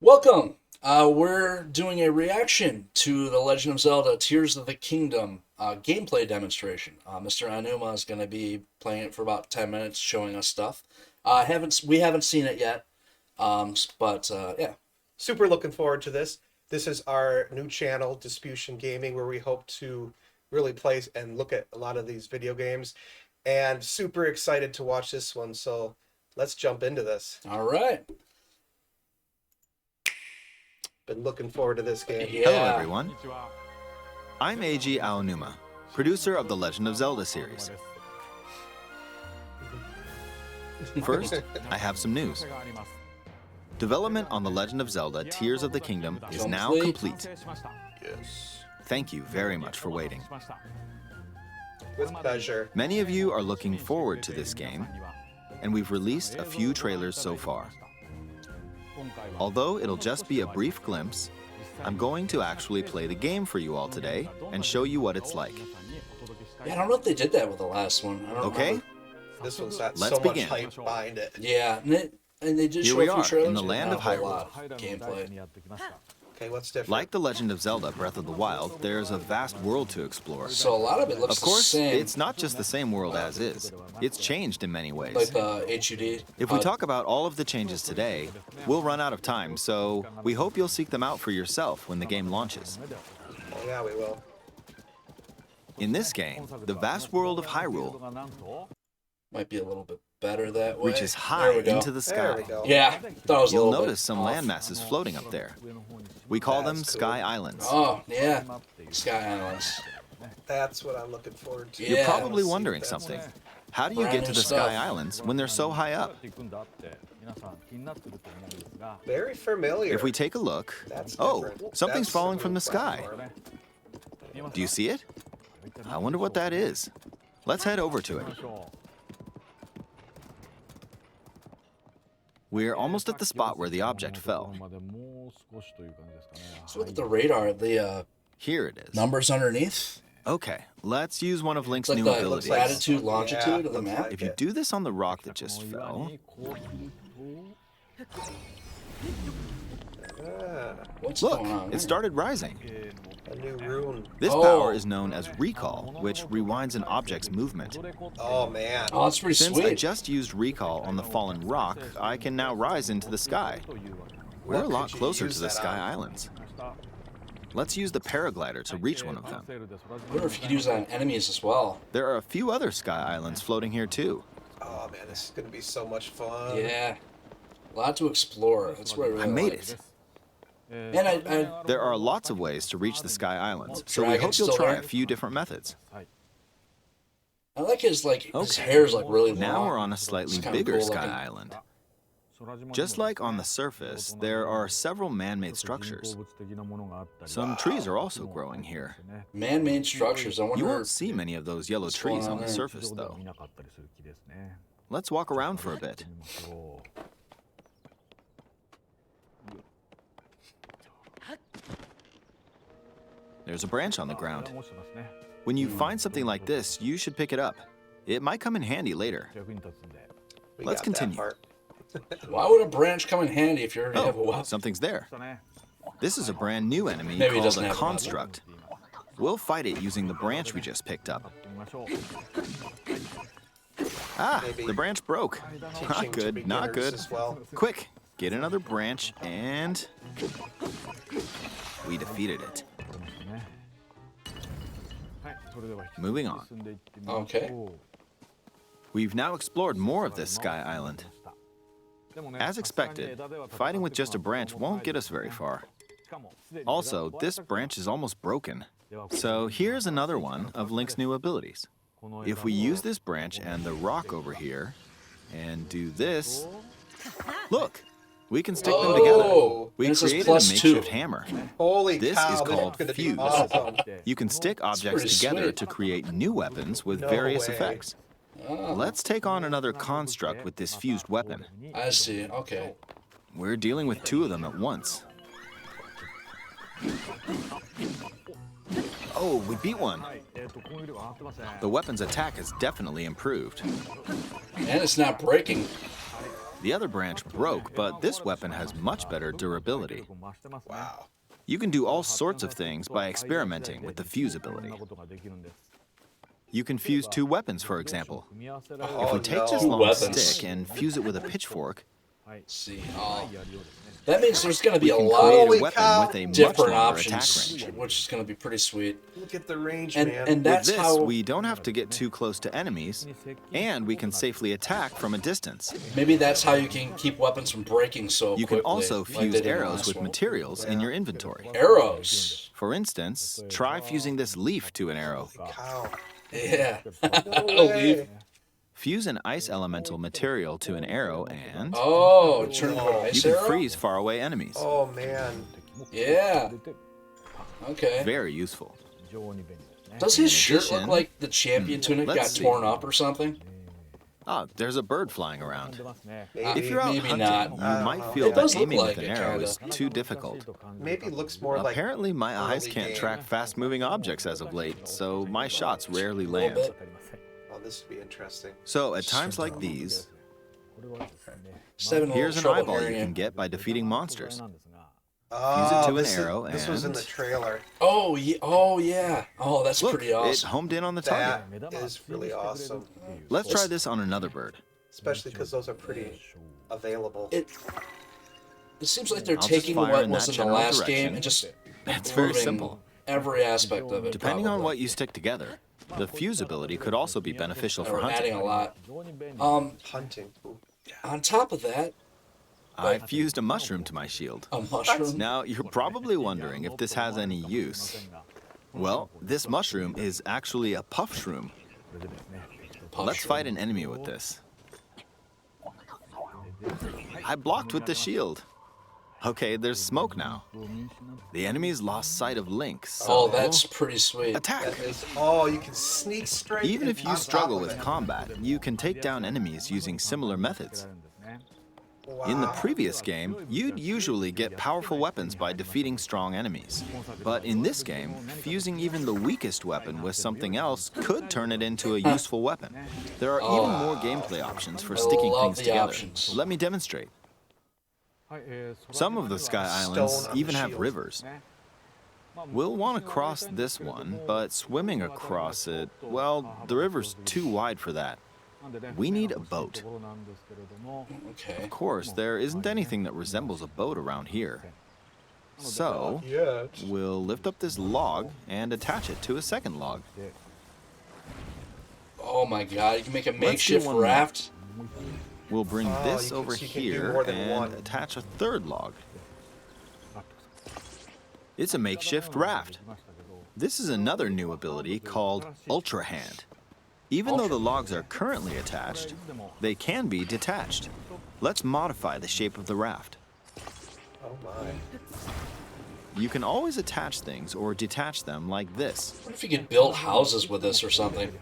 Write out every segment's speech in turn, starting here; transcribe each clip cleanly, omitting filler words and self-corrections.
Welcome! We're doing a reaction to The Legend of Zelda Tears of the Kingdom gameplay demonstration. Mr. Anuma is going to be playing it for about 10 minutes, showing us stuff. We haven't seen it yet, but yeah. Super looking forward to this. This is our new channel, Disputation Gaming, where we hope to really play and look at a lot of these video games. And super excited to watch this one, so let's jump into this. All right. Been looking forward to this game. Yeah. Hello, everyone. I'm Eiji Aonuma, producer of the Legend of Zelda series. First, I have some news. Development on The Legend of Zelda Tears of the Kingdom is now complete. Yes. Thank you very much for waiting. With pleasure. Many of you are looking forward to this game, and we've released a few trailers so far. Although it'll just be a brief glimpse, I'm going to actually play the game for you all today and show you what it's like. Yeah, I don't know if they did that with the last one. I don't Okay? remember. This one's got Let's so much begin. hype behind it. Yeah, and they did Here show we a few are, trailers. in the land Not of a whole Hyrule. lot of gameplay. Okay, what's different? Like The Legend of Zelda Breath of the Wild, there's a vast world to explore. So a lot of it looks Of course, the same. it's not just the same world as is. It's changed in many ways. Like the HUD. If we talk about all of the changes today, we'll run out of time, so we hope you'll seek them out for yourself when the game launches. Oh, yeah, we will. In this game, the vast world of Hyrule Might be a little bit better that way. reaches There high we go. into the There we sky. go. Yeah, thought it was a You'll little notice bit some off. land masses floating up there. We call them That's cool. Sky Islands. Oh, yeah. Sky Islands. That's what I'm looking forward to. Yeah. You're probably Let's see wondering what that's something. like. How do you Brand get to new the stuff. Sky Islands when they're so high up? Very familiar. If we take a look, That's oh, different. something's That's falling a from new the sky. platform. Do you see it? I wonder what that is. Let's head over to it. We're almost at the spot where the object fell. Let's look at the radar, the Here it is. numbers underneath. Okay, let's use one of Link's It's like new the abilities. latitude, longitude of the looks map. like If you it. do this on the rock that just fell, Ah, What's look, going on? it there? started rising. a new rune. This Oh. power is known as recall, which rewinds an object's movement. Oh, man. Oh, that's pretty Since I sweet. just used recall on the fallen rock, I can now rise into the sky. We're a What lot could you closer use to the that Sky on? Islands. Let's use the paraglider to reach one of them. I wonder if you could use that on enemies as well. There are a few other Sky Islands floating here too. Oh, man, this is going to be so much fun. Yeah. A lot to explore. That's what I really I made liked. it. And I There are lots of ways to reach the Sky Islands, so we Dragon's hope you'll still try there? a few different methods. like his his Okay. hair's like really long. Now we're on a slightly It's kinda bigger cool Sky looking. Island. Just like on the surface, there are several man-made structures. Some trees are also growing here. Man-made structures. I wonder. You won't see many of those yellow What's going trees on on the there? surface, though. Let's walk around for a bit. There's a branch on the ground. When you find something like this, you should pick it up. It might come in handy later. We Let's got that continue. part. Why would a branch come in handy if you already have a Oh, weapon? something's there. This is a brand new enemy Maybe it called doesn't a have a weapon. construct. We'll fight it using the branch we just picked up. Ah, Maybe the branch broke. Teaching Not to good, not beginners good. As well. Quick, get another branch and we defeated it. Moving on. Okay. We've now explored more of this Sky Island. As expected, fighting with just a branch won't get us very far. Also, this branch is almost broken. So here's another one of Link's new abilities. If we use this branch and the rock over here, and do this, look, we can stick them together. Oh, We and it says created a +2. makeshift hammer. Holy This cow, is this called gonna be fuse. awesome. You can stick objects pretty together sweet. to create new weapons with No various way. effects. Oh, Let's take on another construct with this fused weapon. I see. Okay. We're dealing with two of them at once. Oh, we beat one. The weapon's attack has definitely improved. And it's not breaking. The other branch broke, but this weapon has much better durability. Wow. You can do all sorts of things by experimenting with the fuse ability. You can fuse two weapons, for example. If we take this Two long weapons. stick and fuse it with a pitchfork, See, that means there's going to be a we can lot create of a Holy weapon cow. with a much different longer attack options, range. which is going to be pretty sweet. Look at the range, And man. and With that's this, how we don't have to get too close to enemies, and we can safely attack from a distance. maybe that's how you can keep weapons from breaking so You quickly. can also like they fuse did in the arrows last with one. materials in your inventory. Arrows. For instance, try fusing this leaf to an arrow. Cow. Yeah. No A way. leaf. Fuse an ice elemental material to an arrow and Oh, turn into an you ice can arrow? freeze faraway enemies. Oh, man. Yeah. Okay. Very useful. Does his shirt look addition- like the champion tunic got let's see. torn up or something? Ah, there's a bird flying around. Maybe. If you're out Maybe hunting, not. you I don't might know. feel It does that look aiming like with an it, arrow kinda. is too difficult. Maybe looks more like Apparently, my eyes early can't game. track fast-moving objects as of late, so my shots rarely A little land. bit. Oh, this would be interesting. So, at times like these, Just having a here's an little trouble eyeball you hearing can get by defeating monsters. Oh, to an this arrow This was in the and- trailer. Oh, yeah. Oh, yeah. Oh, that's Look, pretty it awesome. homed in on the target. That is really awesome. Let's try this on another bird. Especially because those are pretty available. It seems like they're I'll just taking fire what in was that in the general last direction. game and just It's very improving simple. every aspect of it. Depending on probably. what you stick together, the fuse ability could also be beneficial for Or adding hunting. a lot. Hunting. Ooh. On top of that, I fused a mushroom to my shield. a mushroom. Now, you're probably wondering if this has any use. Well, this mushroom is actually a puff shroom. Let's fight an enemy with this. I blocked with the shield. Okay, there's smoke now. The enemy's lost sight of Link, so Oh, that's pretty sweet. attack. That is. Oh, you can sneak straight. Even if on you top struggle of with it. combat, you can take down enemies using similar methods. Wow. In the previous game, you'd usually get powerful weapons by defeating strong enemies. But in this game, fusing even the weakest weapon with something else could turn it into a useful weapon. There are even more gameplay options for sticking love things the together. options. Let me demonstrate. Some of the Sky Islands Stone on the even have shield. rivers. We'll want to cross this one, but swimming across it, well, the river's too wide for that. We need a boat. Okay. Of course, there isn't anything that resembles a boat around here. So, Yeah. we'll lift up this log and attach it to a second log. Oh my god, you can make a do makeshift one more. raft. We'll bring Oh, this you can- over so you can do here more than and one. attach a third log. It's a makeshift raft. This is another new ability called Ultra Hand. Even though the logs are currently attached, they can be detached. Let's modify the shape of the raft. Oh my. You can always attach things or detach them like this. What if you could build houses with this or something?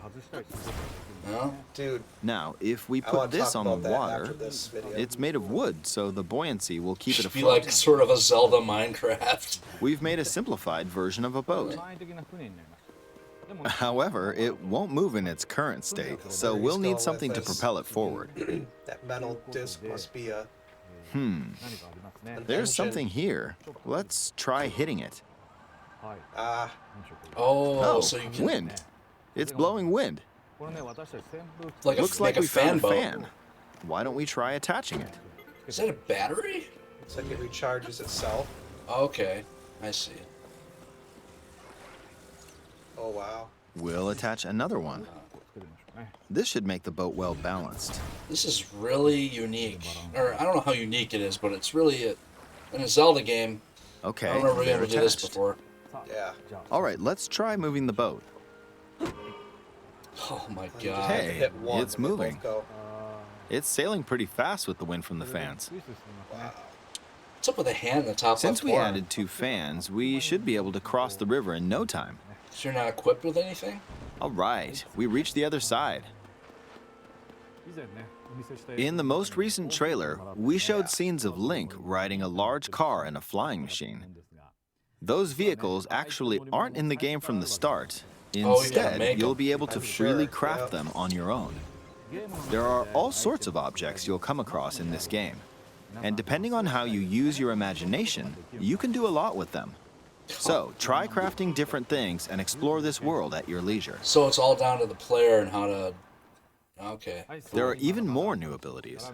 No? Dude, Now, if we I put want to this talk on the about that water, after this video. it's made of wood, so the buoyancy will keep it Should be afloat. like sort of a Zelda Minecraft. We've made a simplified version of a boat. However, it won't move in its current state, so Where we'll he's need going something with to this. propel it forward. That metal disc must be a. Hmm, An there's engine. something here. Let's try hitting it. Ah, Oh, Oh, so you can wind. It's blowing wind. like a, Looks make like a we fan found a boat. fan. Why don't we try attaching it? Is that a battery? it's like it recharges itself. Okay, I see. Oh wow. We'll attach another one. This should make the boat well balanced. This is really unique. Or I don't know how unique it is, but it's really in a Zelda game. I Okay, don't remember being they're able to do this attached. before. Yeah. All right, let's try moving the boat. Oh my You just god. have to Hey, hit one it's and they both moving. go. It's sailing pretty fast with the wind from the fans. What's up with the hand in the top Since left we corner? added 2 fans, we should be able to cross the river in no time. So you're not equipped with anything? All right, we reached the other side. In the most recent trailer, we showed scenes of Link riding a large car and a flying machine. Those vehicles actually aren't in the game from the start. gotta Instead, make 'em. you'll be able to I'm freely sure, craft yeah. them on your own. There are all sorts of objects you'll come across in this game. And depending on how you use your imagination, you can do a lot with them. So, try crafting different things and explore this world at your leisure. So it's all down to the player and how to... Okay. There are even more new abilities.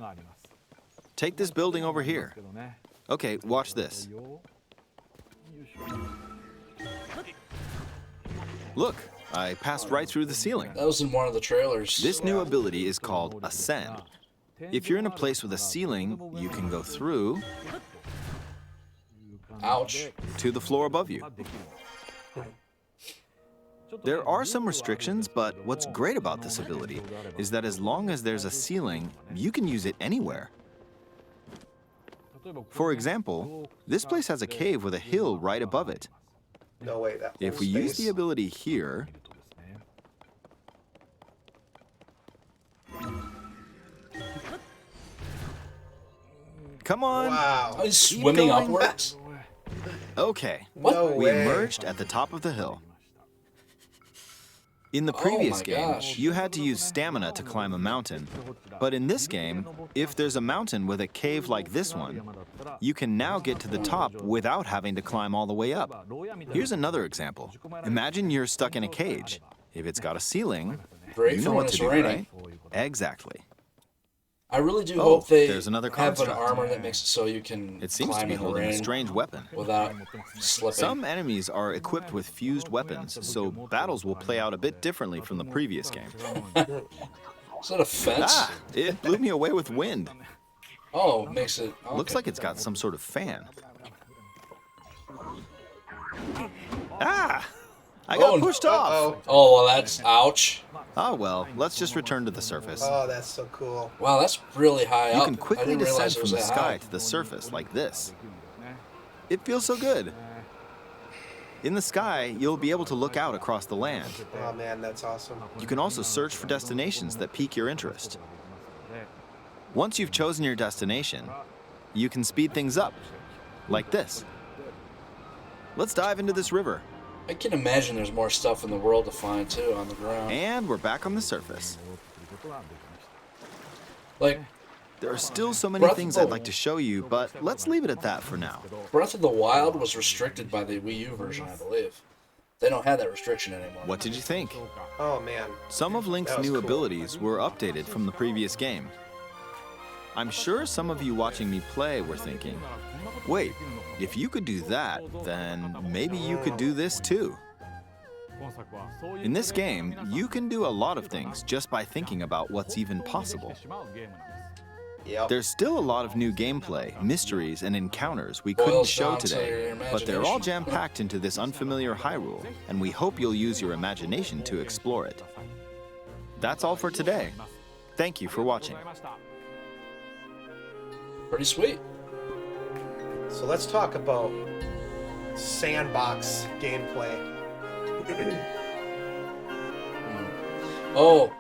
Take this building over here. Okay, watch this. Look, I passed right through the ceiling. That was in one of the trailers. This new ability is called Ascend. If you're in a place with a ceiling, you can go through Ouch. to the floor above you. There are some restrictions, but what's great about this ability is that as long as there's a ceiling, you can use it anywhere. For example, this place has a cave with a hill right above it. No way, that If we use the ability here, come on. Wow. He's swimming going. upwards? Okay, No we way. emerged at the top of the hill. In the previous my game, gosh. you had to use stamina to climb a mountain. But in this game, if there's a mountain with a cave like this one, you can now get to the top without having to climb all the way up. Here's another example. Imagine you're stuck in a cage. If it's got a ceiling, Great you for know when what to it's do, raining. right? Exactly. I really do Oh, hope they there's another have an construct. armor that makes it so you can It seems to climb be in the holding a rain strange weapon. without slipping. Some enemies are equipped with fused weapons, so battles will play out a bit differently from the previous game. Is that a fence? Ah, it blew me away with wind. Oh, makes it... Okay. Looks like it's got some sort of fan. Ah! I got Oh, pushed off. Uh-oh. Oh, well, that's... Ouch. Oh well, let's just return to the surface. Oh, that's so cool. Wow, that's really high You up. can I quickly didn't descend realize it from was the that sky high. to the surface like this. It feels so good. In the sky, you'll be able to look out across the land. Oh man, that's awesome. You can also search for destinations that pique your interest. Once you've chosen your destination, you can speed things up, like this. Let's dive into this river. I can imagine there's more stuff in the world to find, too, on the ground. And we're back on the surface. Like, There are still so many Breath of things the- I'd like to show you, but let's leave it at that for now. Breath of the Wild was restricted by the Wii U version, I believe. They don't have that restriction anymore. What did you think? Oh man. Some of Link's That was new cool. abilities were updated from the previous game. I'm sure some of you watching me play were thinking, wait, if you could do that, then maybe you could do this too. In this game, you can do a lot of things just by thinking about what's even possible. Yep. There's still a lot of new gameplay, mysteries, and encounters we couldn't Boils show down to today, your but they're all imagination. jam-packed into this unfamiliar Hyrule, and we hope you'll use your imagination to explore it. That's all for today. Thank you for watching. Pretty sweet. So let's talk about sandbox gameplay. Oh,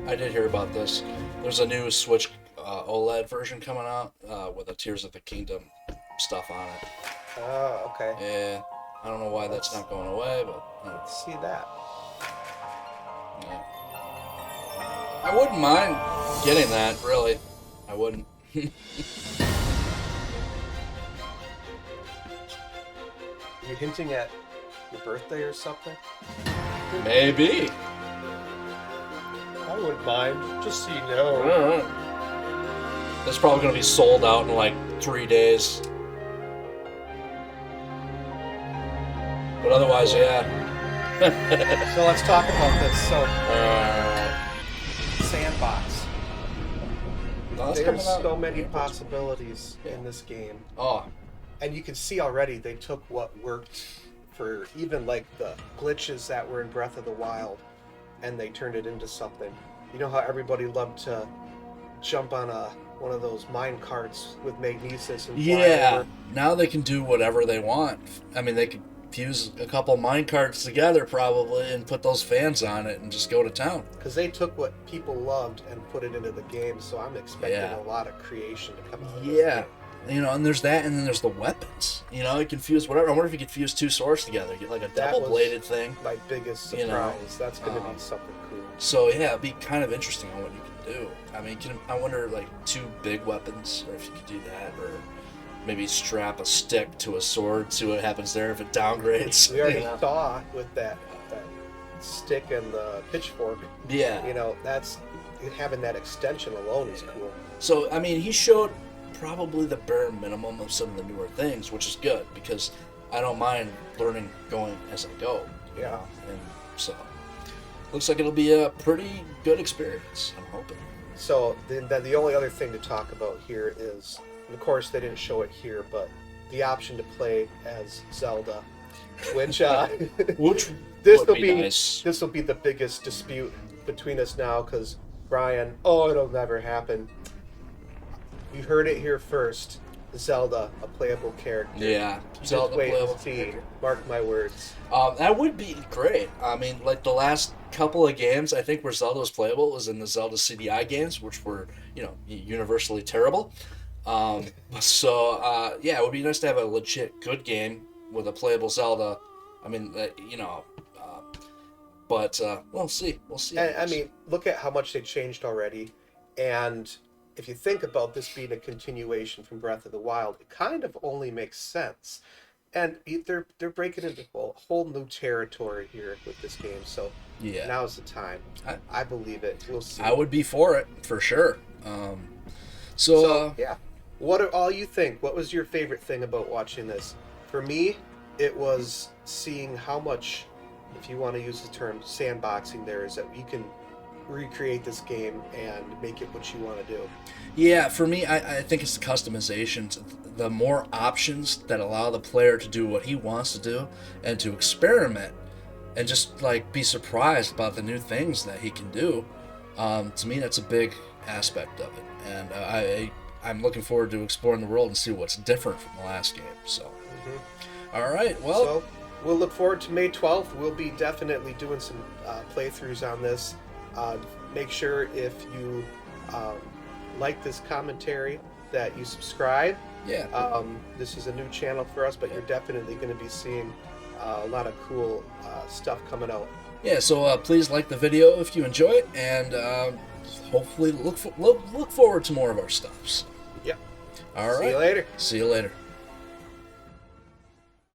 I did hear about this. There's a new Switch OLED version coming out with the Tears of the Kingdom stuff on it. Oh, okay. Yeah, I don't know why that's not going away, but Let's see that. yeah. I wouldn't mind getting that, really. I wouldn't. You hinting at your birthday or something? Maybe. I wouldn't mind, just so you know. Alright. It's probably going to be sold out in like 3 days. But otherwise, yeah. So let's talk about this. So, Alright. sandbox. No, that's coming There's out. so many possibilities in this game. Oh, And you can see already they took what worked for even like the glitches that were in Breath of the Wild and they turned it into something. You know how everybody loved to jump on one of those mine carts with magnesis and fly yeah. over? Now they can do whatever they want. I mean, they could fuse a couple mine carts together probably and put those fans on it and just go to town. Because they took what people loved and put it into the game, so I'm expecting Yeah. a lot of creation to come out of this Yeah. game. You know, and there's that, and then there's the weapons. You know, you can fuse whatever. I wonder if you could fuse two swords together, get like a That was double-bladed thing. My biggest You know, surprise. That's going to um, be something cool. So yeah, it'd be kind of interesting on what you can do. I mean, I wonder like 2 big weapons, or if you could do that, or maybe strap a stick to a sword, see what happens there if it downgrades. We already Yeah. saw with that stick and the pitchfork. Yeah. You know, that's having that extension alone is cool. So I mean, he showed probably the bare minimum of some of the newer things, which is good because I don't mind learning going as I go. Yeah. And so looks like it'll be a pretty good experience. I'm hoping. So then the only other thing to talk about here is, and of course they didn't show it here, but the option to play as Zelda, which Which this would will be be nice. this will be the biggest dispute between us now because Brian, oh, it'll never happen. You heard it here first. Zelda, a playable character. Yeah, Just Zelda wait playable. and see. Mark my words. That would be great. I mean, like the last couple of games, I think where Zelda was playable was in the Zelda CDI games, which were, universally terrible. So yeah, it would be nice to have a legit good game with a playable Zelda. I mean, but we'll see. We'll see. And, I mean, look at how much they changed already. And if you think about this being a continuation from Breath of the Wild, it kind of only makes sense. And they're breaking into a whole new territory here with this game. So yeah, now's the time. I believe it. We'll see. I would be for it for sure. So yeah, what do all you think? What was your favorite thing about watching this? For me, it was seeing how much, if you want to use the term sandboxing, there is that you can recreate this game and make it what you want to do. yeah, for me, I think it's the customizations. The more options that allow the player to do what he wants to do and to experiment and just like be surprised about the new things that he can do. To me, that's a big aspect of it, and I'm looking forward to exploring the world and see what's different from the last game. So, all right, well, So we'll look forward to May 12th. We'll be definitely doing some playthroughs on this. Make sure if you like this commentary that you subscribe. yeah, This is a new channel for us, but you're definitely going to be seeing a lot of cool stuff coming out. yeah. So please like the video if you enjoy it, and hopefully look forward to more of our stuff. So, Yep. all right, See you later. See you later.